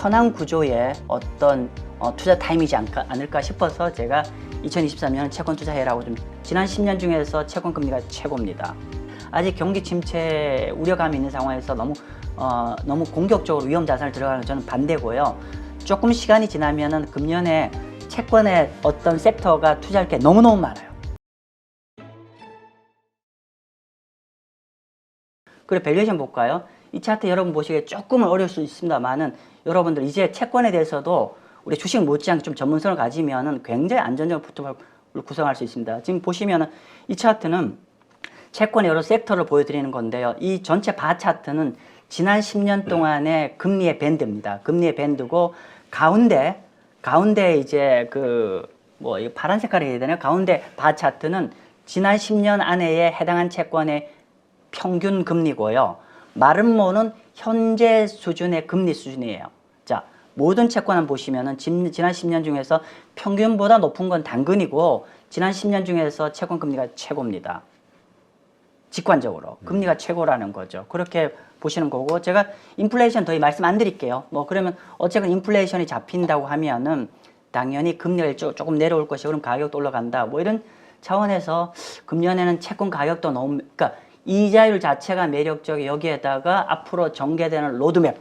편한 구조의 어떤 투자 타임이지 않을까 싶어서 제가 2023년 채권 투자해라고 좀 지난 10년 중에서 채권 금리가 최고입니다. 아직 경기 침체 우려감이 있는 상황에서 너무 공격적으로 위험 자산을 들어가는 건 저는 반대고요. 조금 시간이 지나면은 금년에 채권의 어떤 섹터가 투자할 게 너무너무 많아요. 그리고 밸류에이션 볼까요? 이 차트 여러분 보시기에 조금은 어려울 수 있습니다만은 여러분들 이제 채권에 대해서도 우리 주식 못지않게 좀 전문성을 가지면은 굉장히 안전적인 포트폴리오를 구성할 수 있습니다. 지금 보시면은 이 차트는 채권의 여러 섹터를 보여드리는 건데요. 이 전체 바 차트는 지난 10년 동안의 금리의 밴드입니다. 금리의 밴드고 가운데 이제 이 파란 색깔이 해야 되나요? 가운데 바 차트는 지난 10년 안에 해당한 채권의 평균 금리고요. 마름모는 현재 수준의 금리 수준이에요. 자, 모든 채권을 보시면은 지난 10년 중에서 평균보다 높은 건 당근이고 지난 10년 중에서 채권 금리가 최고입니다. 직관적으로 금리가 최고라는 거죠. 그렇게 보시는 거고 제가 인플레이션 더 말씀 안 드릴게요. 그러면 어쨌든 인플레이션이 잡힌다고 하면은 당연히 금리가 조금 내려올 것이고 그럼 가격도 올라간다. 이런 차원에서 금년에는 채권 가격도 그러니까 이자율 자체가 매력적이 여기에다가 앞으로 전개되는 로드맵,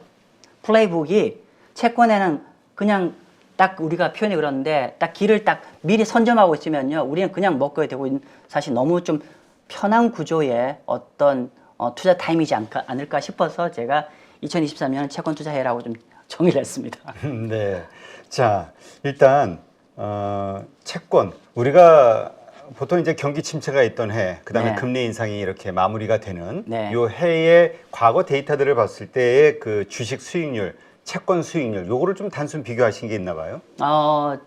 플레이북이 채권에는 그냥 딱 우리가 표현이 그런데 딱 길을 딱 미리 선점하고 있으면요. 우리는 그냥 먹게 되고 사실 너무 좀 편한 구조의 어떤 투자 타임이지 않을까 싶어서 제가 2023년 채권 투자해라고 좀 정의를 했습니다. 네. 자, 일단 채권 우리가 보통 이제 경기 침체가 있던 해, 그다음에 네. 금리 인상이 이렇게 마무리가 되는 네. 요 해의 과거 데이터들을 봤을 때의 그 주식 수익률, 채권 수익률, 요거를 좀 단순 비교하신 게 있나 봐요?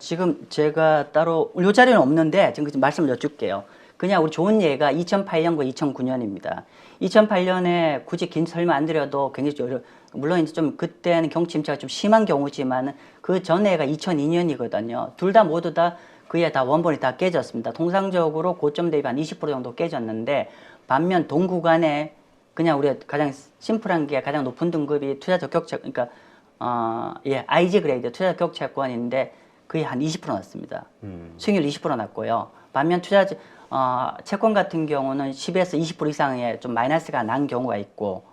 지금 제가 따로 요 자료는 없는데 지금 말씀을 여쭐게요. 그냥 우리 좋은 예가 2008년과 2009년입니다. 2008년에 굳이 긴 설명 안 드려도 굉장히 물론 이제 좀 그때는 경기 침체가 좀 심한 경우지만 그 전해가 2002년이거든요. 둘 다 모두 다 그에 다 원본이 다 깨졌습니다. 통상적으로 고점 대비 한 20% 정도 깨졌는데 반면 동 구간에 그냥 우리가 가장 심플한 게 가장 높은 등급이 투자 적격채 그러니까 IG 그레이드 투자 적격채권인데 거의 한 20% 났습니다. 수익률 20% 났고요. 반면 채권 같은 경우는 10에서 20% 이상의 좀 마이너스가 난 경우가 있고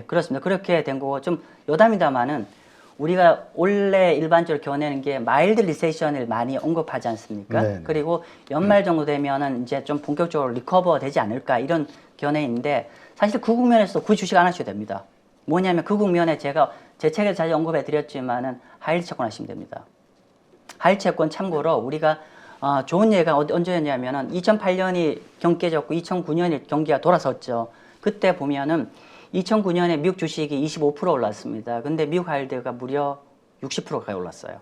그렇습니다. 그렇게 된 거고 좀 여담이다마는 우리가 원래 일반적으로 겨내는 게 마일드 리세션을 많이 언급하지 않습니까? 네네. 그리고 연말 정도 되면은 이제 좀 본격적으로 리커버 되지 않을까 이런 견해인데 사실 그 국면에서 굳이 주식 안 하셔도 됩니다. 뭐냐면 그 국면에 제가 제 책에 자주 언급해 드렸지만은 하이힐드 채권 하시면 됩니다. 하이힐드 채권 참고로 우리가 좋은 예가 언제였냐면은 2008년이 경기 깨졌고 2009년에 경기가 돌아섰죠. 그때 보면은 2009년에 미국 주식이 25% 올랐습니다. 근데 미국 하이힐드가 무려 60%가 올랐어요.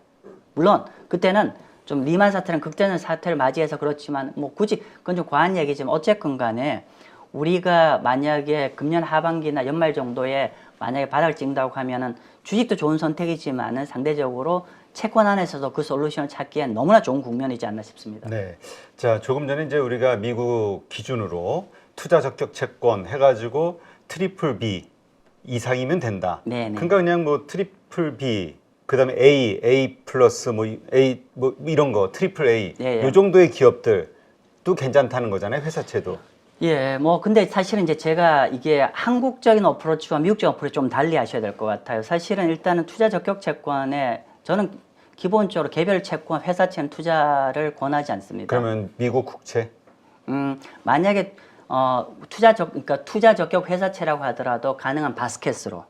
물론 그때는 좀 리만 사태랑 극단적 사태를 맞이해서 그렇지만 굳이 그건 좀 과한 얘기지만 어쨌건 간에 우리가 만약에 금년 하반기나 연말 정도에 만약에 바닥을 찍는다고 하면은 주식도 좋은 선택이지만은 상대적으로 채권 안에서도 그 솔루션을 찾기엔 너무나 좋은 국면이지 않나 싶습니다. 네. 자, 조금 전에 이제 우리가 미국 기준으로 투자 적격 채권 해가지고 트리플 B 이상이면 된다. 네네. 그러니까 그냥 트리플 B, 그다음에 A 플러스 A 이런 거 트리플 A 예. 요 정도의 기업들도 괜찮다는 거잖아요, 회사채도. 근데 사실은 이제 제가 이게 한국적인 어프로치와 미국적인 어프로치 좀 달리 하셔야 될 것 같아요. 사실은 일단은 투자 적격 채권에 저는 기본적으로 개별 채권, 회사채는 투자를 권하지 않습니다. 그러면 미국 국채? 만약에 그러니까 투자 적격 회사채라고 하더라도 가능한 바스켓으로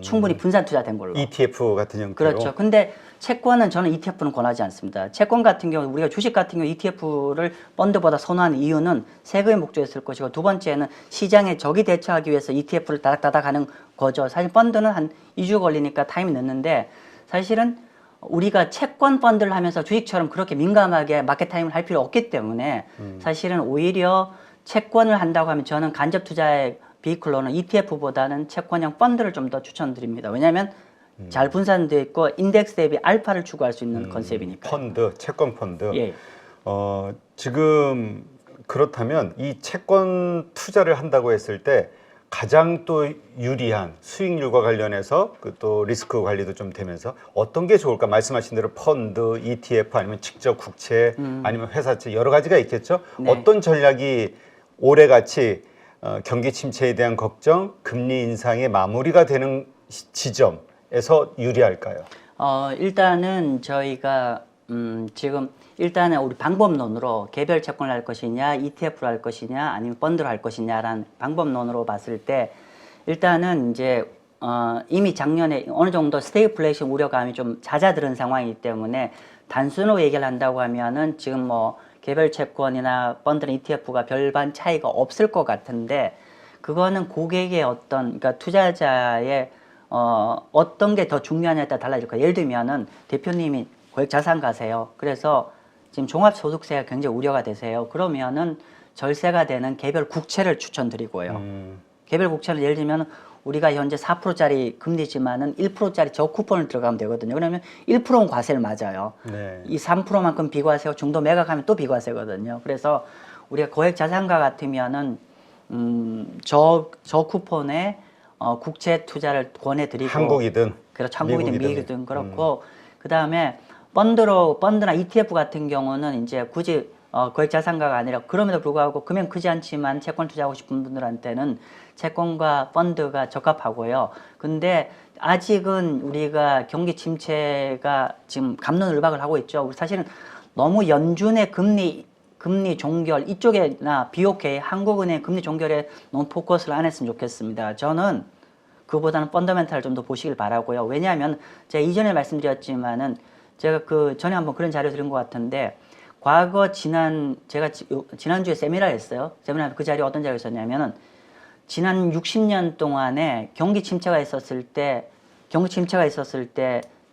충분히 분산 투자된 걸로. ETF 같은 형태로. 그렇죠. 근데 채권은 저는 ETF는 권하지 않습니다. 채권 같은 경우 우리가 주식 같은 경우 ETF를 펀드보다 선호하는 이유는 세금의 목적이 있을 것이고 두 번째는 시장에 적이 대처하기 위해서 ETF를 다닥다닥 하는 거죠. 사실 펀드는 한 2주 걸리니까 타임이 늦는데 사실은 우리가 채권 펀드를 하면서 주식처럼 그렇게 민감하게 마켓 타임을 할 필요 없기 때문에 사실은 오히려 채권을 한다고 하면 저는 간접 투자의 비클로는 ETF보다는 채권형 펀드를 좀 더 추천드립니다. 왜냐하면 잘 분산되어 있고 인덱스 대비 알파를 추구할 수 있는 컨셉이니까. 펀드, 채권 펀드. 예. 지금 그렇다면 이 채권 투자를 한다고 했을 때 가장 또 유리한 수익률과 관련해서 그 또 리스크 관리도 좀 되면서 어떤 게 좋을까? 말씀하신 대로 펀드, ETF 아니면 직접 국채 아니면 회사채 여러 가지가 있겠죠. 네. 어떤 전략이 올해같이 경기 침체에 대한 걱정, 금리 인상의 마무리가 되는 지점에서 유리할까요? 일단은 저희가 지금 일단은 우리 방법론으로 개별 채권을 할 것이냐, ETF로 할 것이냐, 아니면 펀드로 할 것이냐라는 방법론으로 봤을 때 일단은 이제 이미 작년에 어느 정도 스태그플레이션 우려감이 좀 잦아드는 상황이기 때문에 단순으로 얘기를 한다고 하면은 지금 뭐 개별 채권이나 펀드나 ETF가 별반 차이가 없을 것 같은데 그거는 고객의 어떤 그러니까 투자자의 어떤 게 더 중요하냐에 따라 달라질 거예요. 예를 들면은 대표님이 고액 자산가세요. 그래서 지금 종합소득세가 굉장히 우려가 되세요. 그러면은 절세가 되는 개별 국채를 추천드리고요. 개별 국채는 예를 들면 우리가 현재 4%짜리 금리지만은 1%짜리 저쿠폰을 들어가면 되거든요. 그러면 1%는 과세를 맞아요. 네. 이 3%만큼 비과세고 중도 매각하면 또 비과세거든요. 그래서 우리가 고액 자산가 같으면은 저쿠폰에 국채 투자를 권해드리고 한국이든 그렇죠. 한국이든 미국이든. 미국이든 그렇고 그 다음에 펀드나 ETF 같은 경우는 이제 굳이 고액 자산가가 아니라 그럼에도 불구하고 금액 크지 않지만 채권 투자하고 싶은 분들한테는 채권과 펀드가 적합하고요. 근데 아직은 우리가 경기 침체가 지금 갑론을박을 하고 있죠. 사실은 너무 연준의 금리 종결 이쪽에나 BOK 한국은행 금리 종결에 너무 포커스를 안 했으면 좋겠습니다. 저는 그보다는 펀더멘탈을 좀 더 보시길 바라고요. 왜냐하면 제가 이전에 말씀드렸지만은 제가 그 전에 한번 그런 자료 드린 것 같은데 과거 제가 지난주에 세미나를 했어요. 세미나 그 자리에 어떤 자료가 있었냐면은 지난 60년 동안에 경기 침체가 있었을 때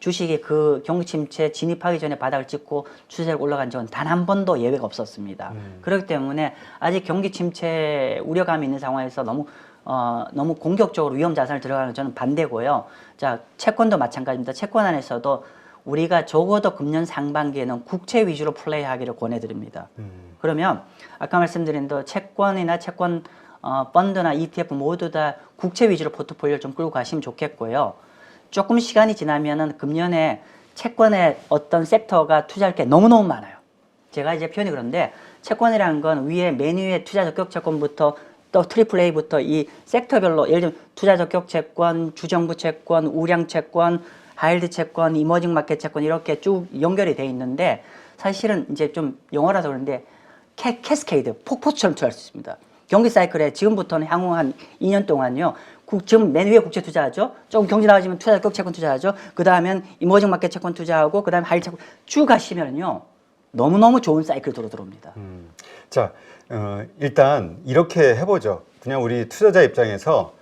주식이 그 경기 침체 진입하기 전에 바닥을 찍고 추세로 올라간 적은 단 한 번도 예외가 없었습니다. 그렇기 때문에 아직 경기 침체 우려감이 있는 상황에서 너무 공격적으로 위험 자산을 들어가는 저는 반대고요. 자, 채권도 마찬가지입니다. 채권 안에서도 우리가 적어도 금년 상반기에는 국채 위주로 플레이하기를 권해드립니다. 그러면 아까 말씀드린 대로 채권이나 채권 펀드나 ETF 모두 다 국채 위주로 포트폴리오를 좀 끌고 가시면 좋겠고요. 조금 시간이 지나면은 금년에 채권의 어떤 섹터가 투자할 게 너무너무 많아요. 제가 이제 표현이 그런데 채권이라는 건 맨 위에 투자 적격 채권부터 또 AAA부터 이 섹터별로 예를 들면 투자 적격 채권, 주정부 채권, 우량 채권, 하이힐드 채권, 이머징 마켓 채권 이렇게 쭉 연결이 돼 있는데 사실은 이제 좀 영어라서 그런데 캐스케이드, 폭포수처럼 투자할 수 있습니다. 경기 사이클에 지금부터는 향후 한 2년 동안요. 지금 맨 위에 국채 투자하죠. 조금 경기 나아지면 투자 적격 채권 투자하죠. 그 다음엔 이머징 마켓 채권 투자하고 그 다음에 하이힐드 채권 쭉 가시면요. 너무너무 좋은 사이클 들어옵니다. 자, 일단 이렇게 해보죠. 그냥 우리 투자자 입장에서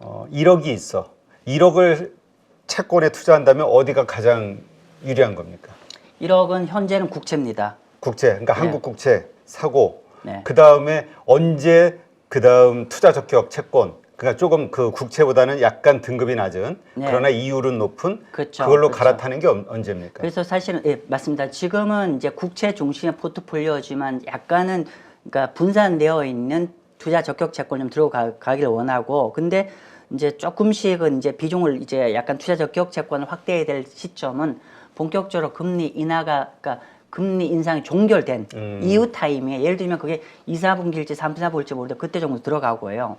1억이 있어. 1억을 채권에 투자한다면 어디가 가장 유리한 겁니까? 1억은 현재는 국채입니다. 국채, 그러니까 네. 한국 국채 사고, 네. 그 다음에 언제 그 다음 투자 적격 채권, 그러니까 조금 그 국채보다는 약간 등급이 낮은 네. 그러나 이율은 높은 그렇죠. 그걸로 그렇죠. 갈아타는 게 언제입니까? 그래서 사실은 예, 맞습니다. 지금은 이제 국채 중심의 포트폴리오지만 약간은 그러니까 분산되어 있는 투자 적격 채권 좀 들어가기를 원하고 근데 이제 조금씩은 이제 비중을 이제 약간 투자 적격 채권을 확대해야 될 시점은 본격적으로 금리 인하가 그러니까 금리 인상이 종결된 이후 타임에 예를 들면 그게 2, 4분기일지 3, 4분기일지 모르는데 그때 정도 들어가고요.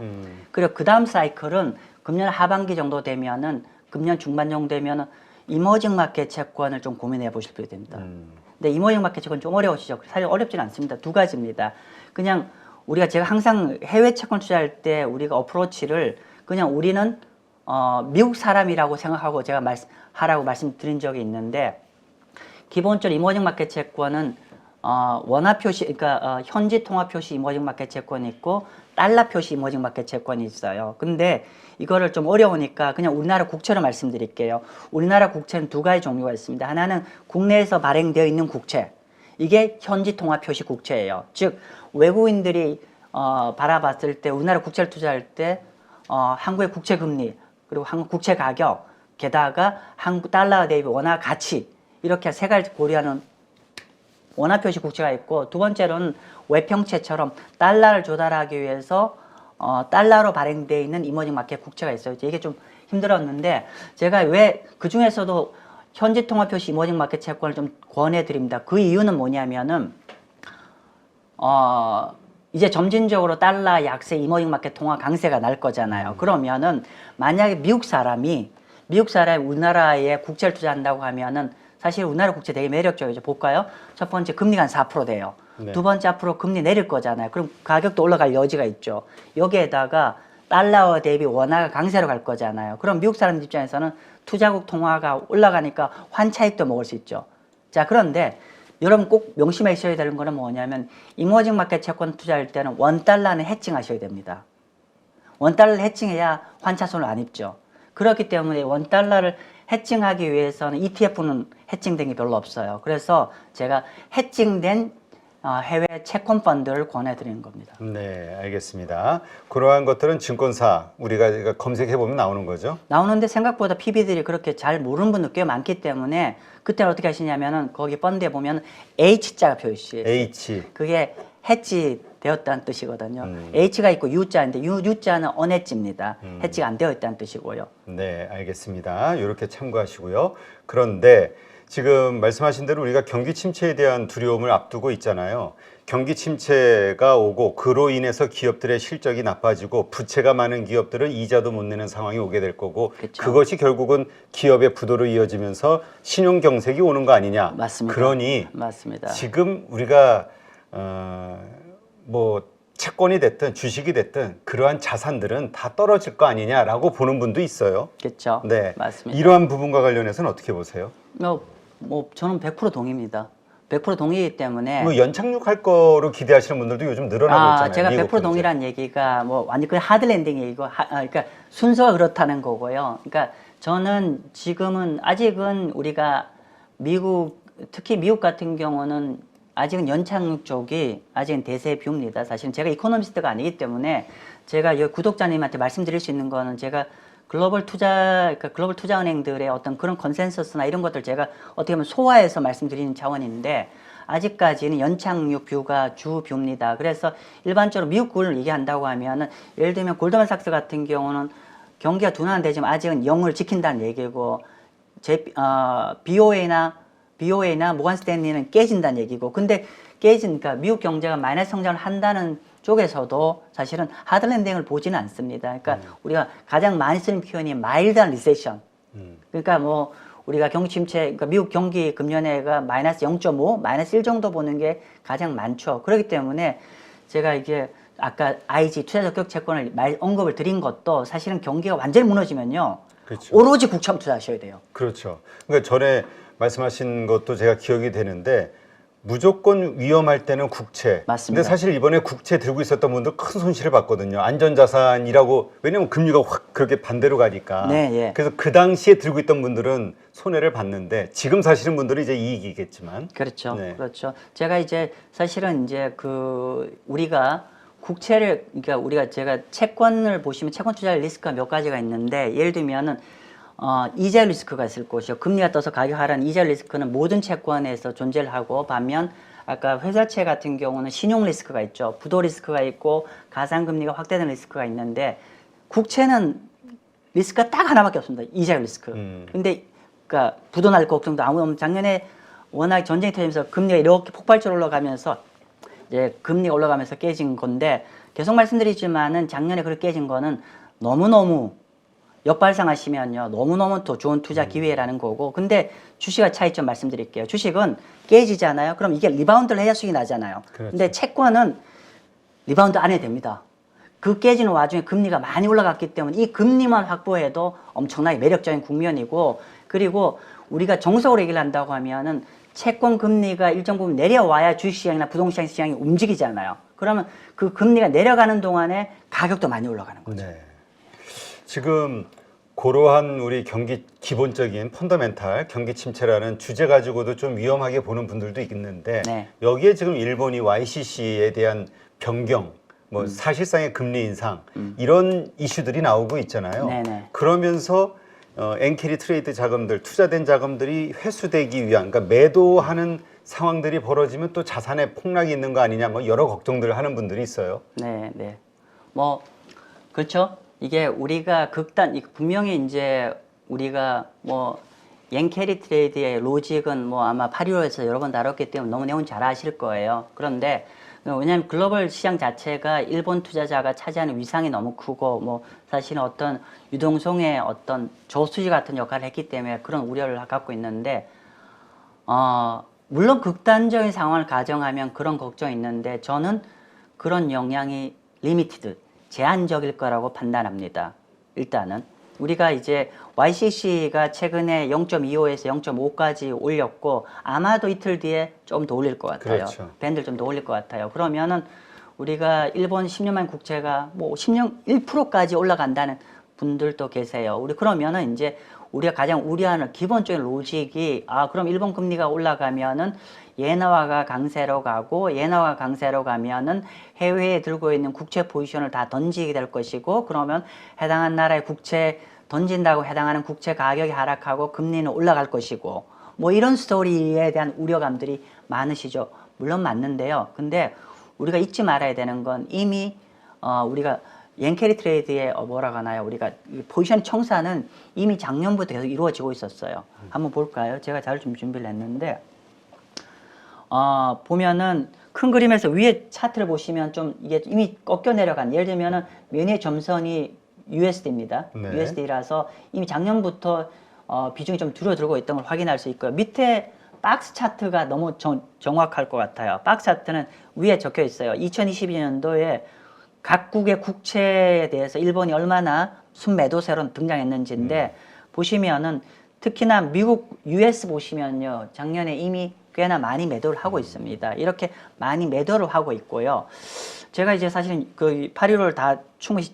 그리고 그 다음 사이클은 금년 하반기 정도 되면은 금년 중반 정도 되면은 이머징 마켓 채권을 좀 고민해 보실 필요가 됩니다. 근데 이머징 마켓 채권 좀 어려우시죠? 사실 어렵지는 않습니다. 두 가지입니다. 그냥 제가 항상 해외 채권 투자할 때 우리가 어프로치를 그냥 우리는 미국 사람이라고 생각하고 제가 하라고 말씀드린 적이 있는데 기본적으로 이머징 마켓 채권은 원화 표시 그러니까 현지 통화 표시 이머징 마켓 채권이 있고 달러 표시 이머징 마켓 채권이 있어요. 근데 이거를 좀 어려우니까 그냥 우리나라 국채로 말씀드릴게요. 우리나라 국채는 두 가지 종류가 있습니다. 하나는 국내에서 발행되어 있는 국채. 이게 현지 통화 표시 국채예요. 즉 외국인들이 바라봤을 때 우리나라 국채를 투자할 때 한국의 국채 금리 그리고 한국 국채 가격 게다가 한국 달러 대비 원화 가치 이렇게 세 가지 고려하는 원화 표시 국채가 있고 두 번째로는 외평채처럼 달러를 조달하기 위해서 달러로 발행되어 있는 이머징 마켓 국채가 있어요. 이게 좀 힘들었는데 제가 왜 그 중에서도 현지 통화 표시 이머징 마켓 채권을 좀 권해드립니다. 그 이유는 뭐냐면은 이제 점진적으로 달러 약세 이머징 마켓 통화 강세가 날 거잖아요. 그러면은 만약에 미국 사람이 우리나라에 국채를 투자한다고 하면은 사실 우리나라 국채 되게 매력적이죠. 볼까요? 첫 번째 금리가 한 4% 돼요. 네. 두 번째 앞으로 금리 내릴 거잖아요. 그럼 가격도 올라갈 여지가 있죠. 여기에다가 달러 대비 원화가 강세로 갈 거잖아요. 그럼 미국 사람들 입장에서는 투자국 통화가 올라가니까 환차익도 먹을 수 있죠. 자, 그런데 여러분 꼭 명심하셔야 되는 거는 뭐냐면 이머징 마켓 채권 투자할 때는 원달러는 해칭하셔야 됩니다. 원달러를 해칭해야 환차손을 안 입죠. 그렇기 때문에 원달러를 해칭하기 위해서는 ETF는 해칭된 게 별로 없어요. 그래서 제가 해칭된 해외 채권 펀드를 권해드리는 겁니다. 네, 알겠습니다. 그러한 것들은 증권사 우리가 검색해 보면 나오는 거죠. 나오는데 생각보다 PB들이 그렇게 잘 모르는 분들 꽤 많기 때문에 그때는 어떻게 하시냐면은 거기 펀드에 보면 H자가 표시해요. H. 그게 해치 되었다는 뜻이거든요. H가 있고 U자인데 U자는 언해치입니다. 해치가 안 되어 있다는 뜻이고요. 네, 알겠습니다. 이렇게 참고하시고요. 그런데 지금 말씀하신 대로 우리가 경기 침체에 대한 두려움을 앞두고 있잖아요. 경기 침체가 오고 그로 인해서 기업들의 실적이 나빠지고 부채가 많은 기업들은 이자도 못 내는 상황이 오게 될 거고 그쵸. 그것이 결국은 기업의 부도로 이어지면서 신용 경색이 오는 거 아니냐. 맞습니다. 그러니 맞습니다. 지금 우리가 뭐 채권이 됐든 주식이 됐든 그러한 자산들은 다 떨어질 거 아니냐라고 보는 분도 있어요. 그렇죠. 네, 맞습니다. 이러한 부분과 관련해서는 어떻게 보세요? 저는 100% 동의입니다. 100% 동의이기 때문에 뭐 연착륙할 거로 기대하시는 분들도 요즘 늘어나고 있잖아요. 제가 미국 100% 경제. 동의란 얘기가 뭐 완전 그 하드랜딩 얘기고 그러니까 순서가 그렇다는 거고요. 그러니까 저는 지금은 아직은 우리가 특히 미국 같은 경우는 아직은 연착륙 쪽이 아직은 대세 뷰입니다. 사실은 제가 이코노미스트가 아니기 때문에 제가 여기 구독자님한테 말씀드릴 수 있는 거는 제가 글로벌 투자은행들의 어떤 그런 컨센서스나 이런 것들 제가 어떻게 보면 소화해서 말씀드리는 차원인데 아직까지는 연착륙 뷰가 주 뷰입니다. 그래서 일반적으로 미국을 얘기한다고 하면은 예를 들면 골드만삭스 같은 경우는 경기가 둔화되지만 아직은 0을 지킨다는 얘기고 BOA나 모건 스탠리는 깨진다는 얘기고 근데 그러니까 미국 경제가 마이너스 성장을 한다는 쪽에서도 사실은 하드랜딩을 보지는 않습니다. 그러니까 우리가 가장 많이 쓰는 표현이 마일드한 리세션. 그러니까 뭐 우리가 경기 침체, 그러니까 미국 경기 금년에가 마이너스 0.5, 마이너스 1 정도 보는 게 가장 많죠. 그렇기 때문에 제가 이게 아까 IG 투자 적격 채권을 언급을 드린 것도 사실은 경기가 완전히 무너지면요. 그렇죠. 오로지 국채 투자하셔야 돼요. 그렇죠. 그러니까 전에 말씀하신 것도 제가 기억이 되는데 무조건 위험할 때는 국채. 맞습니다. 근데 사실 이번에 국채 들고 있었던 분들 큰 손실을 봤거든요. 안전자산이라고 왜냐면 금리가 확 그렇게 반대로 가니까. 네, 예. 그래서 그 당시에 들고 있던 분들은 손해를 봤는데 지금 사시는 분들은 이제 이익이겠지만. 그렇죠. 네. 그렇죠. 제가 이제 사실은 이제 우리가 국채를 그러니까 제가 채권을 보시면 채권 투자 리스크가 몇 가지가 있는데 예를 들면은 이자 리스크가 있을 것이요. 금리가 떠서 가격 하락하는 이자 리스크는 모든 채권에서 존재를 하고 반면 아까 회사채 같은 경우는 신용 리스크가 있죠. 부도 리스크가 있고 가상금리가 확대되는 리스크가 있는데 국채는 리스크가 딱 하나밖에 없습니다. 이자 리스크. 근데 그러니까 부도 날 걱정도 아무 없는 작년에 워낙 전쟁이 터지면서 금리가 이렇게 폭발적으로 올라가면서 이제 금리가 올라가면서 깨진 건데 계속 말씀드리지만은 작년에 그렇게 깨진 거는 너무너무 역발상하시면요 너무너무 또 좋은 투자 기회라는 거고 근데 주식과 차이점 말씀드릴게요. 주식은 깨지잖아요. 그럼 이게 리바운드를 해야 수익이 나잖아요. 그렇죠. 근데 채권은 리바운드 안 해도 됩니다. 그 깨지는 와중에 금리가 많이 올라갔기 때문에 이 금리만 확보해도 엄청나게 매력적인 국면이고 그리고 우리가 정석으로 얘기를 한다고 하면은 채권 금리가 일정 부분 내려와야 주식시장이나 부동산 시장이 움직이잖아요. 그러면 그 금리가 내려가는 동안에 가격도 많이 올라가는 거죠. 네. 지금 그러한 우리 경기 기본적인 펀더멘탈 경기 침체라는 주제 가지고도 좀 위험하게 보는 분들도 있는데 네. 여기에 지금 일본이 YCC에 대한 변경, 뭐 사실상의 금리 인상 이런 이슈들이 나오고 있잖아요. 네네. 그러면서 엔캐리 트레이드 자금들, 투자된 자금들이 회수되기 위한, 그러니까 매도하는 상황들이 벌어지면 또 자산의 폭락이 있는 거 아니냐, 뭐 여러 걱정들을 하는 분들이 있어요. 네, 네. 뭐 그렇죠. 이게 우리가 분명히 이제 우리가 뭐 옌캐리 트레이드의 로직은 뭐 아마 8.15에서 여러 번 다뤘기 때문에 너무 내용 잘 아실 거예요. 그런데 왜냐하면 글로벌 시장 자체가 일본 투자자가 차지하는 위상이 너무 크고 뭐 사실은 어떤 유동성의 어떤 저수지 같은 역할을 했기 때문에 그런 우려를 갖고 있는데 물론 극단적인 상황을 가정하면 그런 걱정이 있는데 저는 그런 영향이 리미티드, 제한적일 거라고 판단합니다. 일단은 우리가 이제 YCC가 최근에 0.25에서 0.5까지 올렸고 아마도 이틀 뒤에 좀 더 올릴 것 같아요. 그렇죠. 밴드를 좀 더 올릴 것 같아요. 그러면은 우리가 일본 10년만 국채가 뭐 10년 1%까지 올라간다는 분들도 계세요. 우리 그러면은 이제 우리가 가장 우려하는 기본적인 로직이 그럼 일본 금리가 올라가면은 예나화가 강세로 가고 예나화가 강세로 가면은 해외에 들고 있는 국채 포지션을 다 던지게 될 것이고 그러면 해당한 나라의 국채 던진다고 해당하는 국채 가격이 하락하고 금리는 올라갈 것이고 뭐 이런 스토리에 대한 우려감들이 많으시죠. 물론 맞는데요. 근데 우리가 잊지 말아야 되는 건 이미 우리가 옌캐리 트레이드의 뭐라고 하나요? 우리가 포지션 청산은 이미 작년부터 계속 이루어지고 있었어요. 한번 볼까요? 제가 잘 좀 준비를 했는데 보면은 큰 그림에서 위에 차트를 보시면 좀 이게 이미 꺾여 내려간 예를 들면은 면의 점선이 USD입니다. 네. USD라서 이미 작년부터 비중이 좀 줄어들고 있던 걸 확인할 수 있고요. 밑에 박스 차트가 너무 정확할 것 같아요. 박스 차트는 위에 적혀 있어요. 2022년도에 각국의 국채에 대해서 일본이 얼마나 순매도세로 등장했는지인데 보시면은 특히나 미국 US 보시면요. 작년에 이미 꽤나 많이 매도를 하고 있습니다. 이렇게 많이 매도를 하고 있고요. 제가 이제 사실은 그 8.15를 다 충분히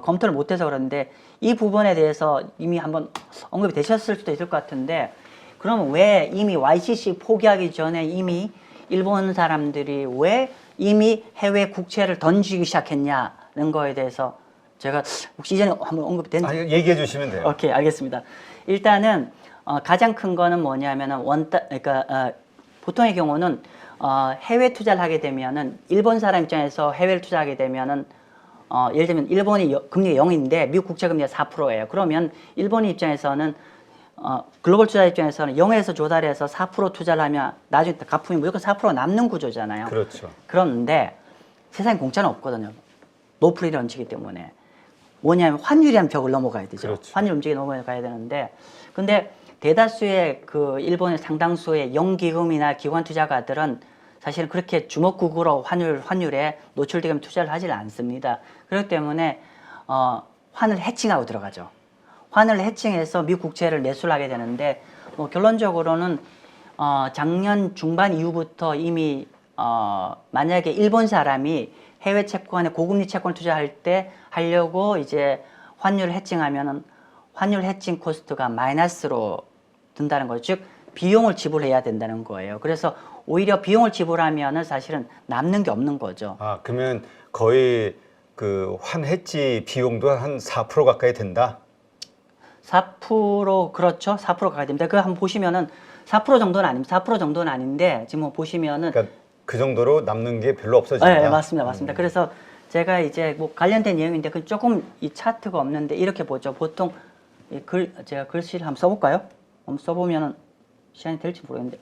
검토를 못해서 그런데 이 부분에 대해서 이미 한번 언급이 되셨을 수도 있을 것 같은데 그러면 왜 이미 YCC 포기하기 전에 이미 일본 사람들이 왜 이미 해외 국채를 던지기 시작했냐는 거에 대해서 제가 혹시 이전에 한번 언급이 됐는지 얘기해 주시면 돼요. 오케이, 알겠습니다. 일단은 가장 큰 거는 뭐냐면은 그러니까 보통의 경우는 해외 투자를 하게 되면은 일본 사람 입장에서 해외를 투자하게 되면은 예를 들면 일본이 금리가 0인데 미국 국채 금리가 4%예요. 그러면 일본 입장에서는 글로벌 투자 입장에서는 0에서 조달해서 4% 투자를 하면 나중에 갚으면 무조건 4% 남는 구조잖아요. 그렇죠. 그런데 세상에 공짜는 없거든요. 노프리를 얹히기 때문에. 뭐냐면 환율이란 벽을 넘어가야 되죠. 그렇죠. 환율 움직이 넘어가야 되는데 근데 대다수의 그 일본의 상당수의 영기금이나 기관 투자가들은 사실은 그렇게 주먹구구로 환율에 노출되게 투자를 하질 않습니다. 그렇기 때문에 환을 해칭하고 들어가죠. 환을 해칭해서 미국 국채를 매수를 하게 되는데 뭐 결론적으로는 작년 중반 이후부터 이미 만약에 일본 사람이 해외 채권에 고금리 채권 투자할 때 하려고 이제 환율 해칭하면은 환율 해칭 코스트가 마이너스로 든다는 거죠. 즉 비용을 지불해야 된다는 거예요. 그래서 오히려 비용을 지불하면은 사실은 남는 게 없는 거죠. 그러면 거의 그 환해지 비용도 한 4% 가까이 된다. 4% 그렇죠. 4% 가까이 됩니다. 그거 한번 보시면은 4% 정도는 아닙니다. 4% 정도는 아닌데 지금 뭐 보시면은 그러니까 그 정도로 남는 게 별로 없어진다. 네, 맞습니다. 맞습니다. 그래서 제가 이제 뭐 관련된 내용인데 그 조금 이 차트가 없는데 이렇게 보죠. 보통 제가 글씨를 한번 써볼까요? 한번 써보면은 시간이 될지 모르겠는데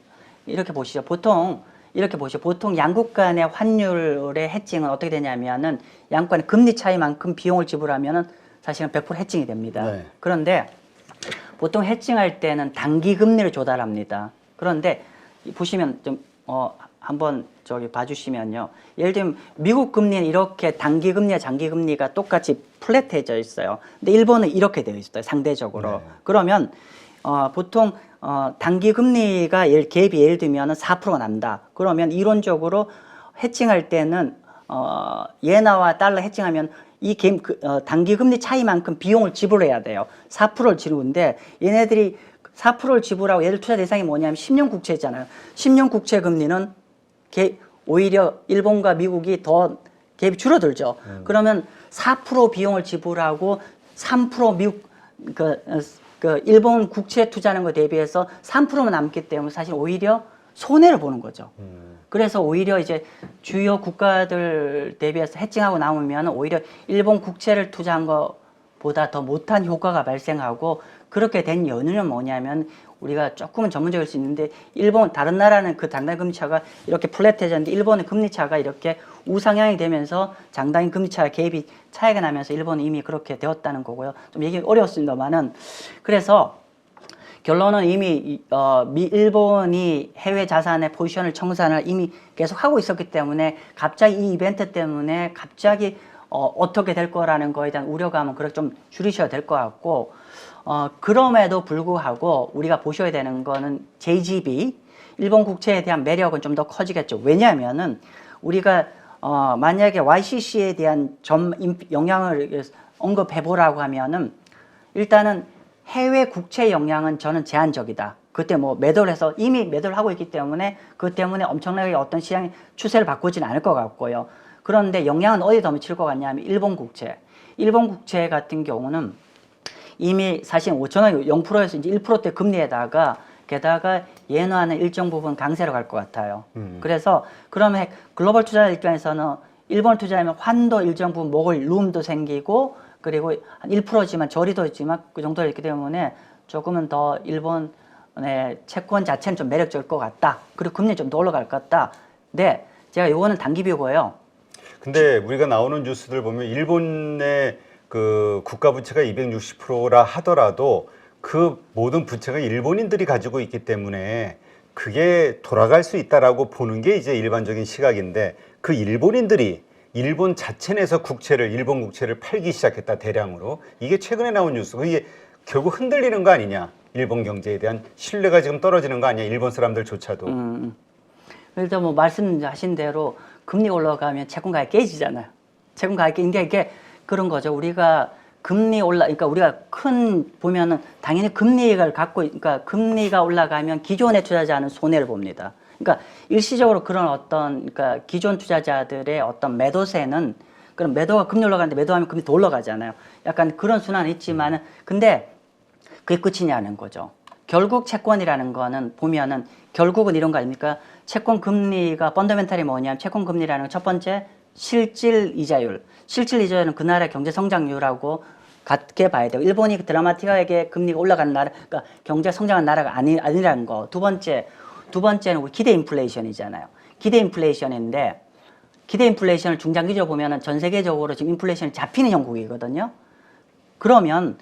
이렇게 보시죠. 보통 이렇게 보시죠. 보통 양국 간의 환율의 해칭은 어떻게 되냐면은 양국 간의 금리 차이만큼 비용을 지불하면은 사실은 100% 해칭이 됩니다. 네. 그런데 보통 해칭할 때는 단기 금리를 조달합니다. 그런데 보시면 좀 한번 저기 봐주시면요. 예를 들면 미국 금리는 이렇게 단기 금리와 장기 금리가 똑같이 플랫해져 있어요. 근데 일본은 이렇게 되어 있어요. 상대적으로. 네. 그러면 보통 단기 금리가 갭이 예를 들면 4%가 난다. 그러면 이론적으로 해칭할 때는 예나와 달러 해칭하면 이 단기 금리 차이만큼 비용을 지불해야 돼요. 4%를 지르는데 얘네들이 4%를 지불하고 얘들 투자 대상이 뭐냐면 10년 국채잖아요. 10년 국채 금리는 오히려 일본과 미국이 더 갭이 줄어들죠. 그러면 4% 비용을 지불하고 3% 미국 그 일본 국채 투자하는 거 대비해서 3%만 남기 때문에 사실 오히려 손해를 보는 거죠. 그래서 오히려 이제 주요 국가들 대비해서 해칭하고 남으면 오히려 일본 국채를 투자한 것보다 더 못한 효과가 발생하고 그렇게 된 연유는 뭐냐면 우리가 조금은 전문적일 수 있는데 일본 다른 나라는 그 장단 금리 차가 이렇게 플랫해졌는데 일본의 금리 차가 이렇게 우상향이 되면서 장단 금리 차 갭이 차이가 나면서 일본은 이미 그렇게 되었다는 거고요. 좀 얘기 어려웠습니다만은 그래서 결론은 이미 일본이 해외 자산의 포지션을 청산을 이미 계속 하고 있었기 때문에 갑자기 이 이벤트 때문에 갑자기 어떻게 될 거라는 거에 대한 우려감은 그렇게 좀 줄이셔야 될 것 같고 그럼에도 불구하고 우리가 보셔야 되는 거는 JGB 일본 국채에 대한 매력은 좀 더 커지겠죠. 왜냐하면은 우리가 만약에 YCC에 대한 영향을 언급해 보라고 하면은 일단은 해외 국채 영향은 저는 제한적이다. 그때 뭐 매도를 해서 이미 매도를 하고 있기 때문에 그 때문에 엄청나게 어떤 시장의 추세를 바꾸지는 않을 것 같고요. 그런데 영향은 어디에 더 미칠 것 같냐면 일본 국채. 일본 국채 같은 경우는 이미 사실 5천원 0%에서 이제 1%대 금리에다가 게다가 예너는 일정 부분 강세로 갈 것 같아요. 그래서 그러면 글로벌 투자자 입장에서는 일본 투자하면 환도 일정 부분 먹을 룸도 생기고 그리고 한 1%지만 저리도 있지만 그 정도 있기 때문에 조금은 더 일본의 채권 자체는 좀 매력적일 것 같다. 그리고 금리 좀 더 올라갈 것 같다. 네, 제가 이거는 단기 비고요. 근데 우리가 나오는 뉴스들 보면 일본의 그 국가 부채가 260%라 하더라도 그 모든 부채가 일본인들이 가지고 있기 때문에 그게 돌아갈 수 있다라고 보는 게 이제 일반적인 시각인데 그 일본인들이 일본 자체 내에서 일본 국채를 팔기 시작했다 대량으로. 이게 최근에 나온 뉴스고 이게 결국 흔들리는 거 아니냐. 일본 경제에 대한 신뢰가 지금 떨어지는 거 아니냐. 일본 사람들조차도. 일단 뭐 말씀하신 대로 금리 올라가면 채권 가격이 깨지잖아요. 채권 가격이 이게 그런 거죠. 우리가 그러니까 우리가 보면은 당연히 금리를 그러니까 금리가 올라가면 기존의 투자자는 손해를 봅니다. 그러니까 일시적으로 그러니까 기존 투자자들의 어떤 매도세는 그럼 매도가 금리 올라가는데 매도하면 금리 더 올라가잖아요. 약간 그런 순환은 있지만은 근데 그게 끝이냐는 거죠. 결국 채권이라는 거는 보면은 결국은 이런 거 아닙니까? 채권 금리가 펀더멘탈이 뭐냐면 채권 금리라는 첫 번째 실질 이자율. 실질 이자율은 그 나라의 경제 성장률하고 같게 봐야 돼요. 일본이 드라마틱하게 금리가 올라가는 나라, 그러니까 경제 성장한 나라가 아니라는 거. 두 번째는 우리 기대 인플레이션이잖아요. 기대 인플레이션인데 기대 인플레이션을 중장기적으로 보면은 전 세계적으로 지금 인플레이션이 잡히는 형국이거든요. 그러면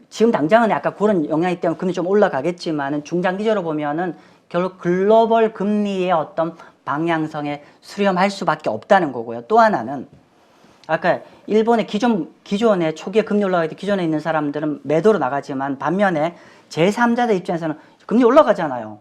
지금 당장은 약간 그런 영향이 때문에 금리 좀 올라가겠지만은 중장기적으로 보면은 결국 글로벌 금리의 어떤 방향성에 수렴할 수밖에 없다는 거고요. 또 하나는 아까 일본의 기존에 초기에 금리 올라갈 때 기존에 있는 사람들은 매도로 나가지만 반면에 제3자들 입장에서는 금리 올라가잖아요.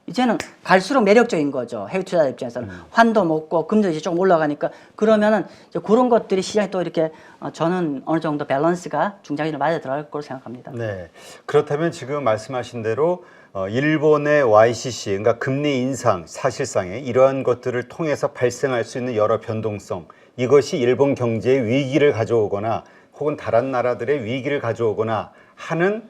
이제는 갈수록 매력적인 거죠. 해외 투자자 입장에서는 환도 먹고 금도 이제 조금 올라가니까 그러면은 이제 그런 것들이 시장에 또 이렇게 저는 어느 정도 밸런스가 중장기로 맞아 들어갈 거로 생각합니다. 네. 그렇다면 지금 말씀하신 대로 일본의 YCC, 그러니까 금리 인상 사실상에 이러한 것들을 통해서 발생할 수 있는 여러 변동성, 이것이 일본 경제에 위기를 가져오거나 혹은 다른 나라들의 위기를 가져오거나 하는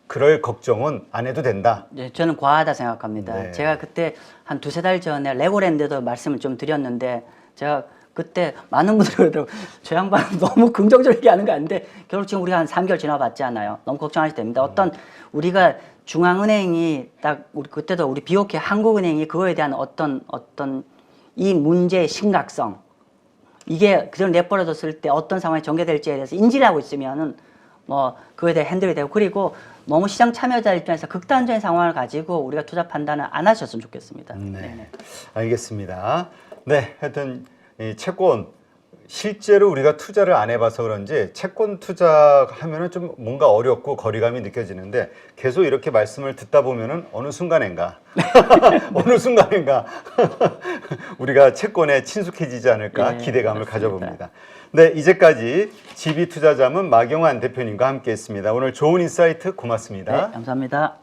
그럴 걱정은 안 해도 된다. 네, 저는 과하다 생각합니다. 네. 제가 그때 한 두세 달 전에 레고랜드도 말씀을 좀 드렸는데 제가 그때 많은 분들이 그러더라고요. 저 양반은 너무 긍정적이게 하는 거 아닌데 결국 지금 우리가 한 3개월 지나봤잖아요. 너무 걱정하셔도 됩니다. 어떤 우리가 중앙은행이 그때도 우리 BOK 한국은행이 그거에 대한 어떤 이 문제의 심각성 이게 그대로 내버려뒀을 때 어떤 상황이 전개될지에 대해서 인지를 하고 있으면은 뭐 그거에 대해 핸들이 되고 그리고 너무 시장 참여자 입장에서 극단적인 상황을 가지고 우리가 투자 판단을 안 하셨으면 좋겠습니다. 네, 네네. 알겠습니다. 네, 하여튼 이 채권 실제로 우리가 투자를 안 해봐서 그런지 채권 투자하면은 좀 뭔가 어렵고 거리감이 느껴지는데 계속 이렇게 말씀을 듣다 보면은 어느 순간인가 우리가 채권에 친숙해지지 않을까 네, 기대감을 그렇습니다. 가져봅니다. 네, 이제까지 GB 투자자문 마경환 대표님과 함께했습니다. 오늘 좋은 인사이트 고맙습니다. 네, 감사합니다.